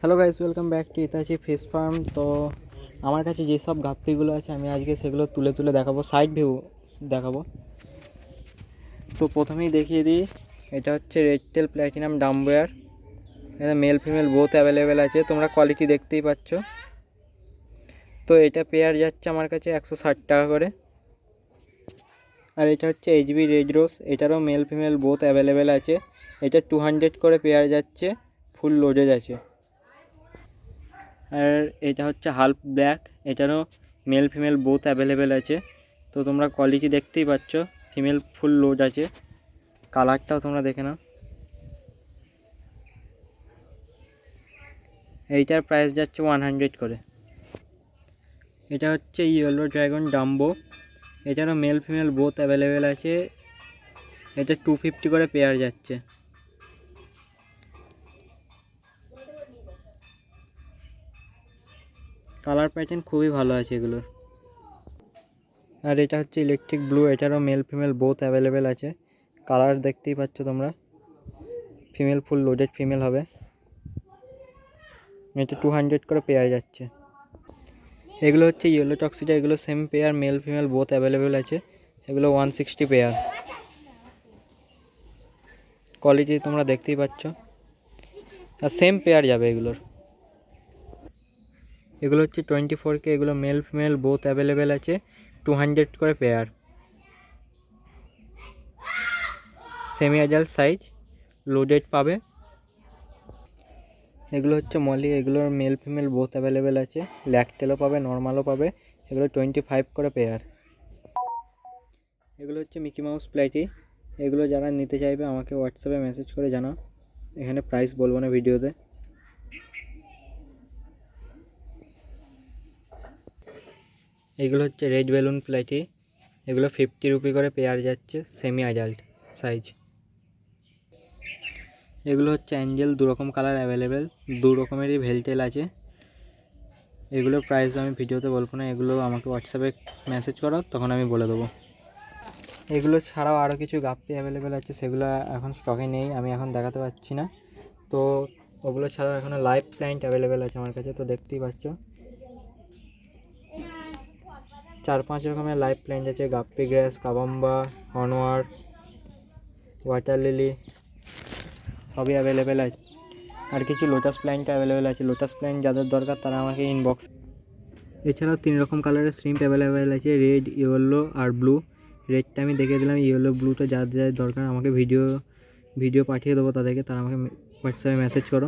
Hello guys, welcome back to Itachi fish farm. তো আমার কাছে যেসব গাপ্পিগুলো আছে আমি আজকে সেগুলো তুলে তুলে দেখাবো, সাইড ভিউ দেখাবো। তো প্রথমেই দেখিয়ে দিই, এটা হচ্ছে রেড টেল প্ল্যাটিনাম ডাম্বয়ার। এটা মেল ফিমেল বোথ অ্যাভেলেবেল আছে, তোমরা কোয়ালিটি দেখতেই পাচ্ছ। তো এটা পেয়ার যাচ্ছে আমার কাছে 160 টাকা করে। আর এটা হচ্ছে এইচবি রেড রোজ, এটারও মেল ফিমেল বোথ অ্যাভেলেবেল আছে। এটা 200 করে পেয়ার যাচ্ছে, ফুল লোডেড আছে। আর এটা হচ্ছে হাল্ফ ব্ল্যাক, এটারও মেল ফিমেল বোথ অ্যাভেলেবেল আছে। তো তোমরা কোয়ালিটি দেখতেই পাচ্ছ, ফিমেল ফুল লোড আছে। কালারটাও তোমরা দেখে নাও। এইটার প্রাইস যাচ্ছে 100 করে। এটা হচ্ছে ইয়েলো ড্রাগন ডাম্বো, এটারও মেল ফিমেল বোথ অ্যাভেলেবেল আছে। এটা 250 করে পেয়ার যাচ্ছে। কালার প্যাটার্ন খুবই ভালো আছে এগুলোর। আর এটা হচ্ছে ইলেকট্রিক ব্লু, এটারও মেল ফিমেল বোথ অ্যাভেলেবেল আছে। কালার দেখতেই পাচ্ছ তোমরা, ফিমেল ফুল লোডেড ফিমেল হবে। এটা 200 করে পেয়ার যাচ্ছে। এগুলো হচ্ছে ইয়েলো টক্সিডা, এগুলো same pair, male female both available আছে। এগুলো 160 পেয়ার। কোয়ালিটি তোমরা দেখতেই পাচ্ছ, আর সেম পেয়ার যাবে এগুলোর। এগুলো হচ্ছে 24K, এগুলো মেল ফিমেল বোথ অ্যাভেলেবেল আছে, 200 করে pair. Semi adult size, loaded পাবে। এগুলো হচ্ছে মলি, এগুলোর মেল ফিমেল বোথ অ্যাভেলেবেল আছে, ল্যাকটেলও পাবে, নর্মালও পাবে। এগুলো 25 করে পেয়ার। এগুলো হচ্ছে মিকি মাউস প্লাইটি, এগুলো যারা নিতে চাইবে আমাকে হোয়াটসঅ্যাপে মেসেজ করে জানাও, এখানে প্রাইস বলবো না ভিডিওতে। এগুলো হচ্ছে রেড বেলুন প্লাইটি, এগুলো 50 রুপি করে পেয়ার যাচ্ছে, সেমি অ্যাডাল্ট সাইজ। এগুলো হচ্ছে অ্যাঞ্জেল, দুরকম কালার অ্যাভেলেবেল, দু রকমেরই ভেলটেল আছে। এগুলোর প্রাইস আমি ভিডিওতে বলবো না, এগুলো আমাকে হোয়াটসঅ্যাপে মেসেজ করো, তখন আমি বলে দেবো। এগুলো ছাড়াও আরও কিছু গাপ্পি অ্যাভেলেবেল আছে, সেগুলো এখন স্টকে নেই, আমি এখন দেখাতে পারছি না। তো ওগুলো ছাড়াও এখানে লাইভ প্ল্যান্ট অ্যাভেলেবেল আছে আমার কাছে, তো দেখতেই পাচ্ছ 4-5 রকমের লাইভ প্ল্যান্ট আছে। গাপ্পি গ্রাস, কাবাম্বা, হনওয়ার, ওয়াটার লিলি সবই অ্যাভেলেবেল আছে। আর কিছু লোটাস প্ল্যান্ট অ্যাভেলেবেল আছে, লোটাস প্ল্যান্ট যাদের দরকার তারা আমাকে ইনবক্স। এছাড়াও 3 রকম কালারের শ্রিম্প অ্যাভেলেবেল আছে, রেড, ইয়েলো আর ব্লু। রেডটা আমি দেখে দিলাম, ইয়েলো ব্লুটা যাদের যাদের দরকার আমাকে ভিডিও পাঠিয়ে দেবো তাদেরকে, তারা আমাকে হোয়াটসঅ্যাপে মেসেজ করো।